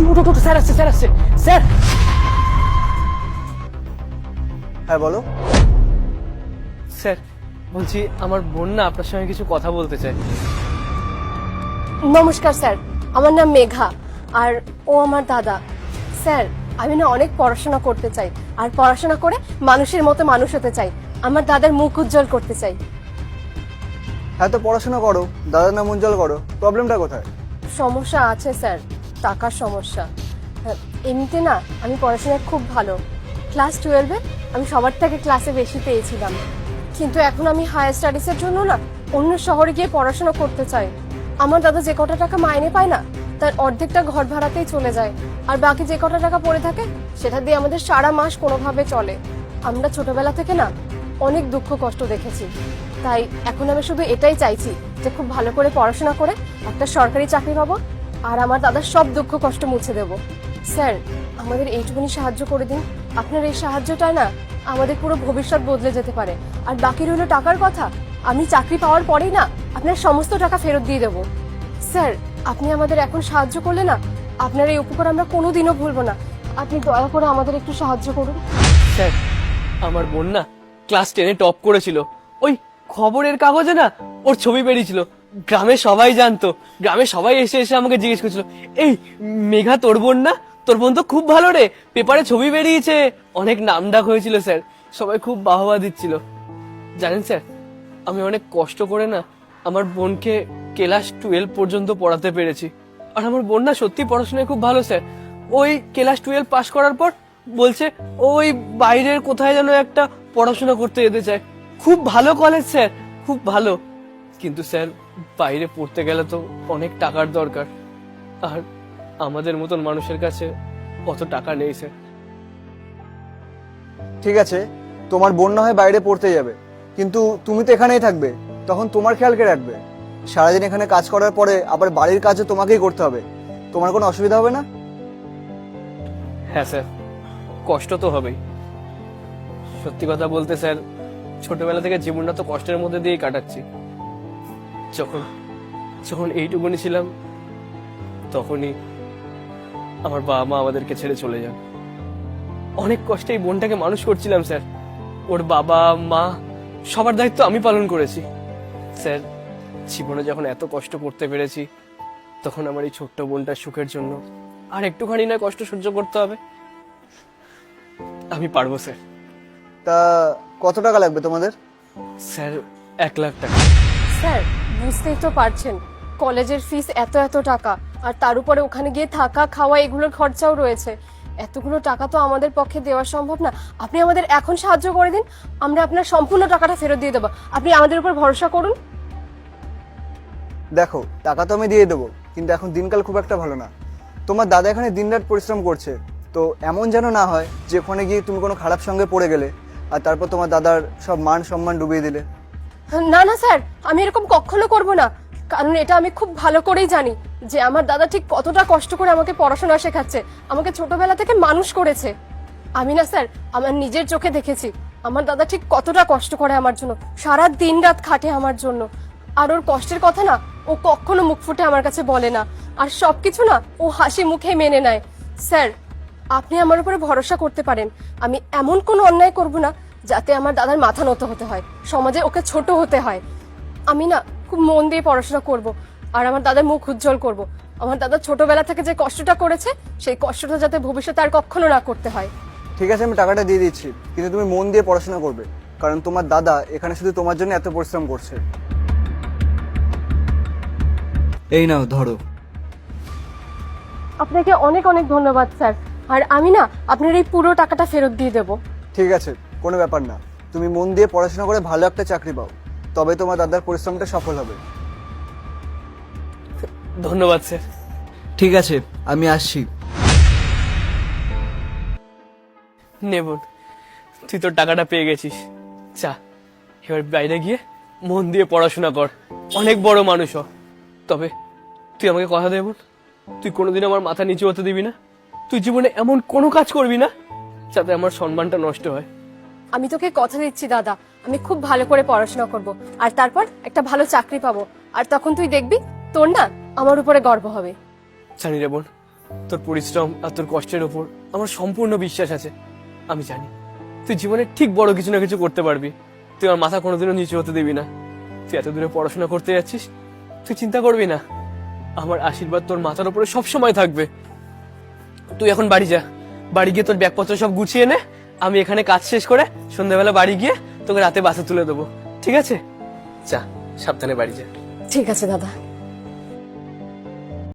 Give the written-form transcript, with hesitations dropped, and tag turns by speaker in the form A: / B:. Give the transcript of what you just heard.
A: Sir আসছে, sir আসছে, sir.
B: হ্যাঁ বলো।
A: স্যার বলছি আমার বোন না আপনার সঙ্গে কিছু কথা বলতে চায়।
C: নমস্কার স্যার, আমার নাম মেঘা আর ও আমার দাদা। স্যার আমি না অনেক পড়াশোনা করতে চাই, আর পড়াশোনা করে মানুষের মতো মানুষ হতে চাই, আমার দাদার মুখ উজ্জ্বল করতে চাই।
B: হ্যাঁ তো পড়াশোনা করো, দাদার নাম উজ্জ্বল করো, প্রবলেমটা কোথায়?
C: সমস্যা আছে স্যার, টাকার সমস্যা। এমনিতে না আমি পড়াশোনায় খুব ভালো, ক্লাস 12-এ আমি সবার থেকে ক্লাসে বেশি পেয়েছিলাম, কিন্তু এখন আমি হায়ার স্টাডিজের জন্য না অন্য শহরে গিয়ে পড়াশোনা করতে চাই। আমার দাদা যে কটা টাকা মাইনে পায় না তার অর্ধেকটা ঘর ভাড়াতেই চলে যায়, আর বাকি যে কটা টাকা পড়ে থাকে সেটা দিয়ে আমাদের সারা মাস কোনোভাবে চলে। আমরা ছোটবেলা থেকে না অনেক দুঃখ কষ্ট দেখেছি, তাই এখন আমি শুধু এটাই চাইছি যে খুব ভালো করে পড়াশোনা করে একটা সরকারি চাকরি পাবো আর আমার দাদার সব দুঃখ কষ্ট মুছে দেব। স্যার আমাদের এইটুকুনি সাহায্য করে দিন, আপনার এই সাহায্যটাই না আমাদের পুরো ভবিষ্যৎ বদলে যেতে পারে। আর বাকি রইল টাকার কথা, আমি চাকরি পাওয়ার পরেই না আপনার সমস্ত টাকা ফেরত দিয়ে দেবো। স্যার আপনি আমাদের এখন সাহায্য করলে না আপনার এই উপকার আমরা কোনোদিনও ভুলবো না, আপনি দয়া করে আমাদের একটু সাহায্য করুন।
A: স্যার আমার বোন না ক্লাস 10-এ টপ করেছিল, ওই খবরের কাগজে না ওর ছবি বেরিয়েছিল, গ্রামে সবাই জানতো, গ্রামে সবাই এসে এসে আমাকে জিজ্ঞেস করছিল, এই মেঘা তোর বোন না? তোর বোন তো খুব ভালো রে, পেপারে ছবি বেরিয়েছে। অনেক নাম ডাক হয়েছিল স্যার, সবাই খুব বাহবা দিচ্ছিল। জানেন স্যার আমি অনেক কষ্ট করে না আমার বোনকে ক্লাস 12 পর্যন্ত পড়াতে পেরেছি, আর আমার বোন না সত্যি পড়াশোনায় খুব ভালো স্যার। ওই ক্লাস 12 পাস করার পর বলছে ওই বাইরের কোথায় যেন একটা পড়াশোনা করতে যেতে চায়, খুব ভালো কলেজ স্যার, খুব ভালো। কিন্তু স্যার বাইরে পড়তে গেলে তো অনেক টাকার দরকার, আর আমাদের মতন মানুষের কাছে অত টাকা নেই স্যার।
B: ঠিক আছে, তোমার বোন না হয় বাইরে পড়তে যাবে, কিন্তু তুমি তো এখানেই থাকবে, তখন তোমার খেয়াল কে রাখবে? সারাদিন এখানে কাজ করার পরে আবার বাড়ির কাজও তোমাকেই করতে হবে, তোমার কোনো অসুবিধা হবে না?
A: হ্যাঁ স্যার, কষ্ট তো হবেই। সত্যি কথা বলতে স্যার ছোটবেলা থেকে জীবনটা তো কষ্টের মধ্যে দিয়েই কাটাচ্ছি। যখন যখন এইটুকুনি ছিলাম তখনই আমার বাবা মা আমাদেরকে ছেড়ে চলে যান। অনেক কষ্টে এই বোনটাকে মানুষ করছিলাম স্যার, ওর বাবা মা সবার দায়িত্ব আমি পালন করেছি। স্যার জীবনে যখন এত কষ্ট করতে পেরেছি তখন আমার এই ছোট্ট বোনটার সুখের জন্য আর একটুখানি না কষ্ট সহ্য করতে হবে। আমি পারবো স্যার।
B: তা কত টাকা লাগবে তোমাদের?
A: স্যার 1 লাখ টাকা।
C: স্যার বুঝতেই তো পারছেন কলেজের ফিস এত এত টাকা, আর তার উপরে ওখানে গিয়ে থাকা খাওয়া এগুলোর খরচাও রয়েছে, এতগুলো টাকা তো আমাদের পক্ষে দেওয়া সম্ভব না। আপনি আমাদের এখন সাহায্য করে দিন, আমরা আপনার সম্পূর্ণ টাকাটা ফেরত দিয়ে দেবো, আপনি আমাদের উপর ভরসা করুন।
B: দেখো টাকা তো আমি দিয়ে দেবো, কিন্তু এখন দিনকাল খুব একটা ভালো না। তোমার দাদা এখানে দিনরাত পরিশ্রম করছে, তো এমন যেন না হয় যে ওখানে গিয়ে তুমি কোনো খারাপ সঙ্গে পড়ে গেলে আর তারপর তোমার দাদার সব মান সম্মান ডুবিয়ে দিলে।
C: না না স্যার, আমি এরকম কখনো করব না, কারণ এটা আমি খুব ভালো করেই জানি যে আমার দাদা ঠিক কতটা কষ্ট করে আমাকে পড়াশোনা শেখাচ্ছে, আমাকে ছোটবেলা থেকে মানুষ করেছে। আমি না স্যার আমার নিজের চোখে দেখেছি আমার দাদা ঠিক কতটা কষ্ট করে আমার জন্য, সারা দিন রাত খাটে আমার জন্য, আর ওর কষ্টের কথা না ও কখনো মুখ ফুটে আমার কাছে বলে না, আর সবকিছু না ও হাসি মুখে মেনে নেয়। স্যার আপনি আমার উপরে ভরসা করতে পারেন, আমি এমন কোনো অন্যায় করব না যাতে আমার দাদার মাথা নত হতে হয়, সমাজে ওকে ছোট হতে হয়। আমি না খুব মন দিয়ে পড়াশোনা করব, আর আমার দাদার মুখ উজ্জ্বল করব। আমার দাদা ছোটবেলা থেকে যে কষ্টটা করেছে সেই কষ্টটা যাতে ভবিষ্যতে আর কখনো না করতে হয়।
B: ঠিক আছে আমি টাকাটা দিয়ে দিচ্ছি, কিন্তু তুমি মন দিয়ে পড়াশোনা করবে, কারণ তোমার দাদা এখানে শুধু তোমার জন্য এত পরিশ্রম করছে। এই নাও ধরো।
C: আপনাকে অনেক অনেক ধন্যবাদ স্যার, আর আমি না আপনার এই পুরো টাকাটা ফেরত দিয়ে দেবো।
B: ঠিক আছে কোনো ব্যাপার না, তুমি মন দিয়ে পড়াশোনা করে ভালো একটা চাকরি পাও, তবে তোমার দাদার পরিশ্রমটা সফল হবে।
A: ধন্যবাদ স্যার।
B: ঠিক আছে আমি আসছি।
A: নে বোন, তুই তোর টাকাটা পেয়ে গেছিস, চা এবার বাইরে গিয়ে মন দিয়ে পড়াশোনা কর, অনেক বড় মানুষ হ। তবে তুই আমাকে কথা দে বোন, তুই কোনোদিন আমার মাথা নিচু হতে দিবি না, তুই জীবনে এমন কোনো কাজ করবি না যাতে আমার সম্মানটা নষ্ট হয়।
C: আমি তোকে কথা দিচ্ছি দাদা, আমি খুব ভালো করে পড়াশোনা করব, আর তারপর একটা ভালো চাকরি পাবো, আর তখন তুই দেখবি তোর না আমার উপরে গর্ব হবে।
A: জানি রে বোন, তোর পরিশ্রম আর তোর কষ্টের ওপর আমার সম্পূর্ণ বিশ্বাস আছে। আমি জানি তুই জীবনে ঠিক বড় কিছু না কিছু করতে পারবি। তুই আমার মাথা কোনোদিনও নিচু হতে দিবি না। তুই এত দূরে পড়াশোনা করতে যাচ্ছিস, তুই চিন্তা করবি না। আমার আশীর্বাদ তোর মাথার উপরে সব সময় থাকবে। তুই এখন বাড়ি যা, বাড়ি গিয়ে তোর ব্যাগপত্র সব গুছিয়ে নে। আমি এখানে কাজ শেষ করে সন্ধ্যাবেলা বাড়ি গিয়ে তোকে রাতে বাসে তুলে দেবো, ঠিক আছে? যা, সাবধানে বাড়ি যা।
C: ঠিক আছে দাদা।